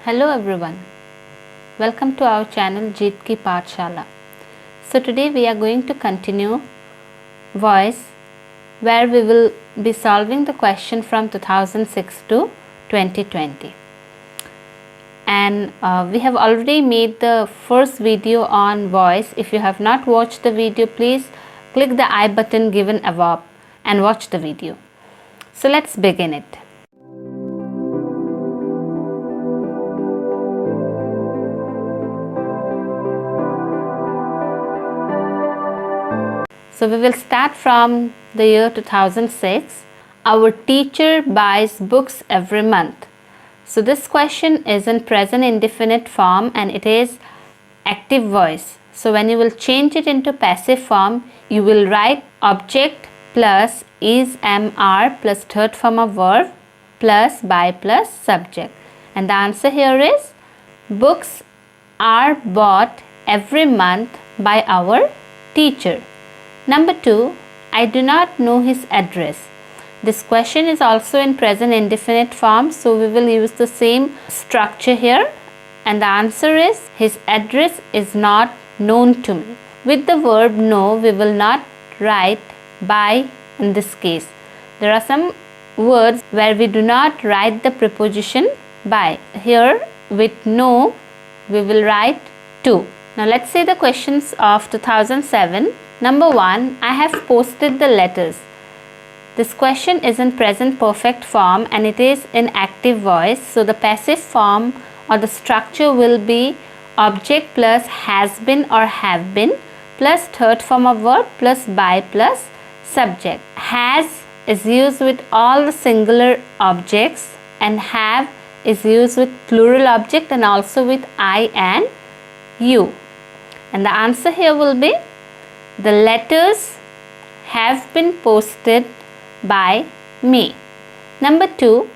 Hello everyone, welcome to our channel Jeet Ki Pathshala. So today we are going to continue voice where we will be solving the question from 2006 to 2020. And we have already made the first video on voice. If you have not watched the video, please click the I button given above and watch the video. So let's begin it. So we will start from the year 2006. Our teacher buys books every month. So this question is in present indefinite form and it is active voice. So when you will change it into passive form, you will write object plus is, am, are plus third form of verb plus by plus subject. And the answer here is books are bought every month by our teacher. Number 2, I do not know his address. This question is also in present indefinite form, so we will use the same structure here. And the answer is his address is not known to me. With the verb know, we will not write by in this case. There are some words where we do not write the preposition by. Here with know, we will write to. Now let's say the questions of 2007. Number 1, I have posted the letters. This question is in present perfect form and it is in active voice. So the passive form or the structure will be object plus has been or have been plus third form of verb plus by plus subject. Has is used with all the singular objects and have is used with plural object and also with I and you. And the answer here will be the letters have been posted by me. Number 2,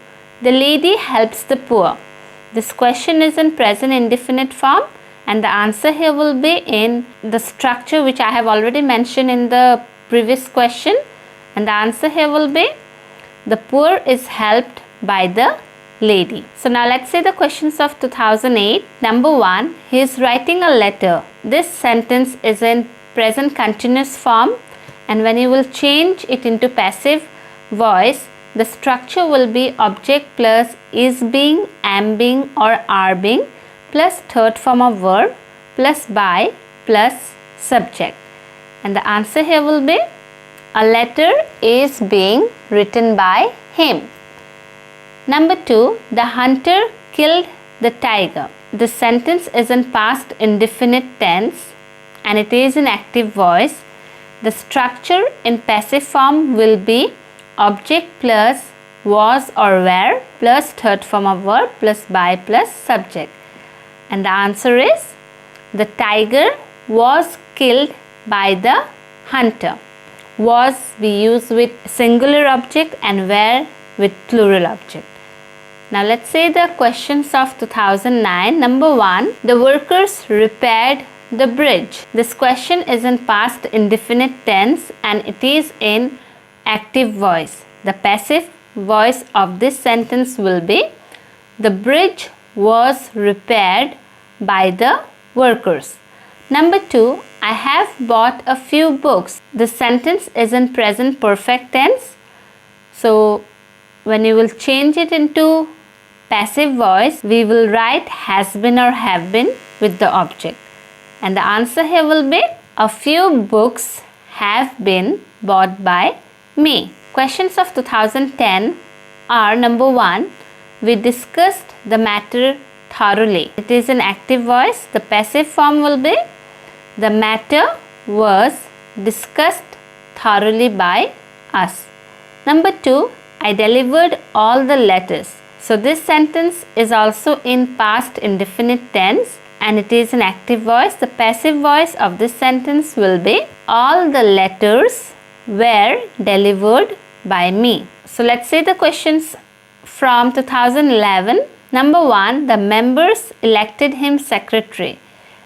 the lady helps the poor. This question is in present indefinite form and the answer here will be in the structure which I have already mentioned in the previous question. And the answer here will be the poor is helped by the lady. So now let's say the questions of 2008. Number 1, he is writing a letter. This sentence is in present continuous form and when you will change it into passive voice, the structure will be object plus is being, am being or are being plus third form of verb plus by plus subject. And the answer here will be a letter is being written by him. Number 2, the hunter killed the tiger. This sentence is in past indefinite tense and it is in active voice. The structure in passive form will be object plus was or were plus third form of verb plus by plus subject. And the answer is the tiger was killed by the hunter. Was we use with singular object and were with plural object. Now let's say the questions of 2009. Number 1, the workers repaired the bridge. This question is in past indefinite tense and it is in active voice. The passive voice of this sentence will be the bridge was repaired by the workers. Number 2, I have bought a few books. This sentence is in present perfect tense. So when you will change it into passive voice, we will write has been or have been with the object. And the answer here will be a few books have been bought by me. Questions of 2010 are number 1, we discussed the matter thoroughly. It is in active voice. The passive form will be the matter was discussed thoroughly by us. Number 2, I delivered all the letters. So this sentence is also in past indefinite tense and it is in active voice. The passive voice of this sentence will be all the letters were delivered by me. So let's say the questions from 2011. Number 1, the members elected him secretary.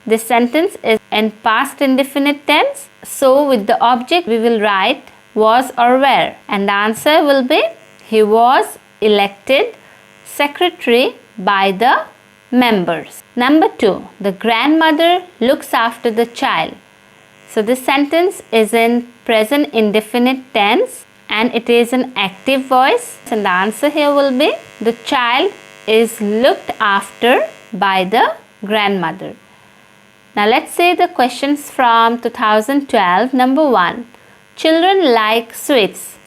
This sentence is in past indefinite tense. So with the object we will write was or were and the answer will be he was elected secretary by the members. Number 2, the grandmother looks after the child. So this sentence is in present indefinite tense and it is an active voice, and the answer here will be the child is looked after by the grandmother. Now let's say the questions from 2012. Number 1, children like sweets.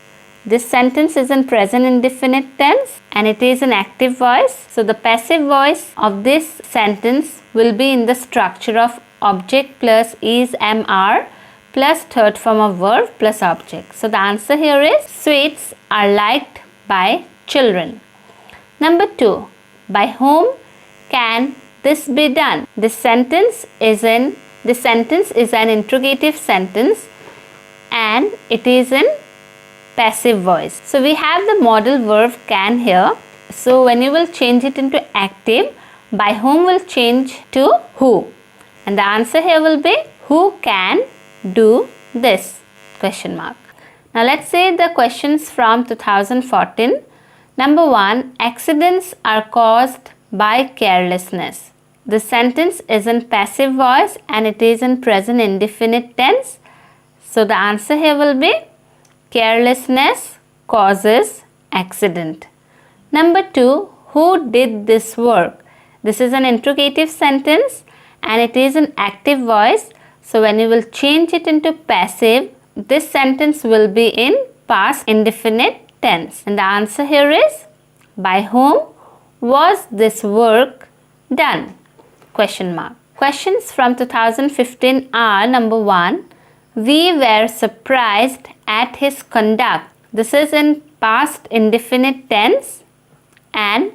This sentence is in present indefinite tense and it is an active voice. So the passive voice of this sentence will be in the structure of object plus is, am, are plus third form of verb plus object. So the answer here is sweets are liked by children. Number 2, by whom can this be done? This sentence is an interrogative sentence and it is in passive voice. So we have the modal verb can here. So when you will change it into active, by whom will change to who. And the answer here will be who can do this? Question mark. Now let's say the questions from 2014. Number 1, accidents are caused by carelessness. The sentence is in passive voice and it is in present indefinite tense. So the answer here will be carelessness causes accident. Number 2, who did this work? This is an interrogative sentence and it is an active voice. So when you will change it into passive, this sentence will be in past indefinite tense. And the answer here is by whom was this work done? Question mark. Questions from 2015 are number 1, we were surprised at his conduct. This is in past indefinite tense and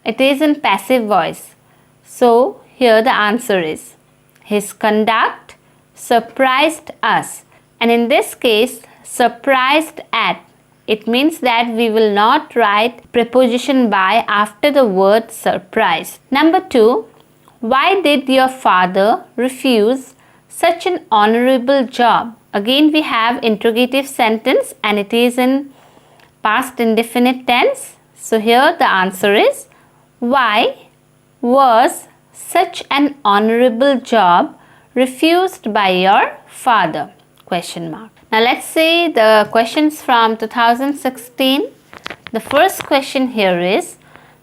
it is in passive voice. So here the answer is his conduct surprised us. And in this case, surprised at, it means that we will not write preposition by after the word surprised. Number 2, why did your father refuse such an honorable job? Again we have interrogative sentence and it is in past indefinite tense. So here the answer is why was such an honorable job refused by your father? Question mark. Now let's see the questions from 2016. The first question here is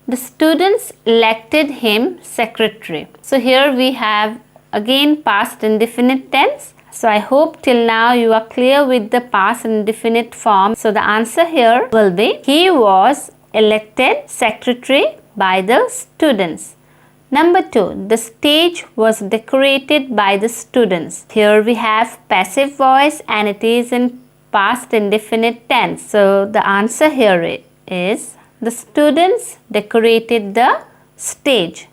the students elected him secretary. So here we have again past indefinite tense. So I hope till now you are clear with the past indefinite form. So the answer here will be he was elected secretary by the students. Number 2, the stage was decorated by the students. Here we have passive voice and it is in past indefinite tense. So the answer here is the students decorated the stage.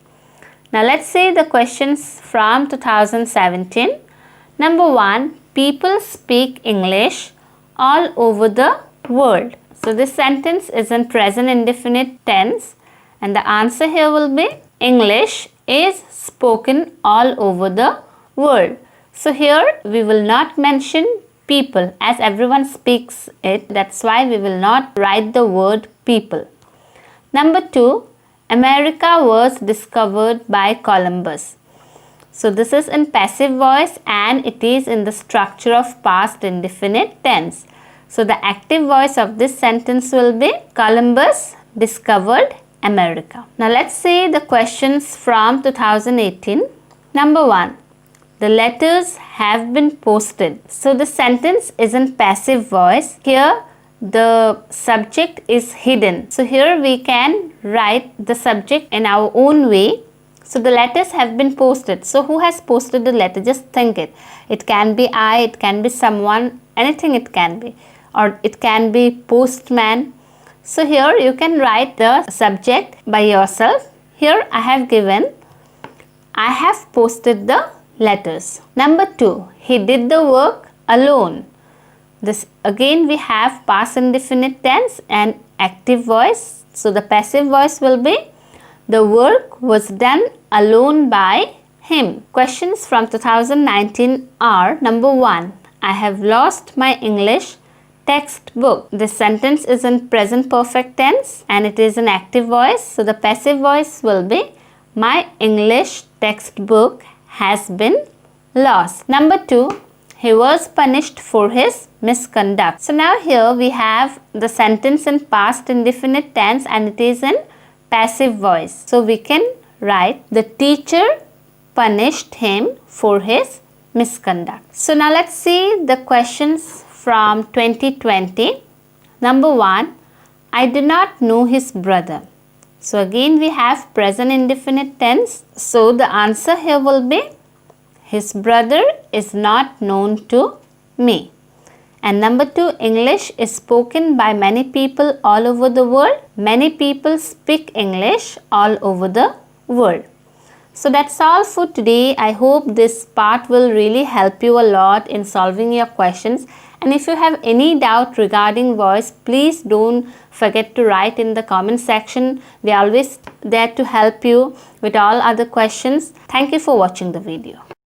Now let's see the questions from 2017. Number 1, people speak English all over the world. So this sentence is in present indefinite tense and the answer here will be English is spoken all over the world. So here we will not mention people as everyone speaks it. That's why we will not write the word people. Number 2, America was discovered by Columbus. So this is in passive voice and it is in the structure of past indefinite tense. So the active voice of this sentence will be Columbus discovered America. Now let's see the questions from 2018. Number 1, the letters have been posted. So the sentence is in passive voice. Here the subject is hidden. So here we can write the subject in our own way. So the letters have been posted. So who has posted the letter? Just think it. It can be I, it can be someone, anything it can be. Or it can be postman. So here you can write the subject by yourself. Here I have given, I have posted the letters. Number 2, he did the work alone. This again we have past indefinite tense and active voice. So the passive voice will be the work was done alone by him. Questions from 2019 are number 1, I have lost my English textbook. This sentence is in present perfect tense and it is an active voice. So the passive voice will be My English textbook has been lost. Number 2, he was punished for his misconduct. So now here we have the sentence in past indefinite tense and it is in passive voice. So we can write, the teacher punished him for his misconduct. So now let's see the questions from 2020. Number 1, I do not know his brother. So again we have present indefinite tense. So the answer here will be, his brother is not known to me. And number 2, English is spoken by many people all over the world. Many people speak English all over the world. So that's all for today. I hope this part will really help you a lot in solving your questions. And if you have any doubt regarding voice, please don't forget to write in the comment section. We are always there to help you with all other questions. Thank you for watching the video.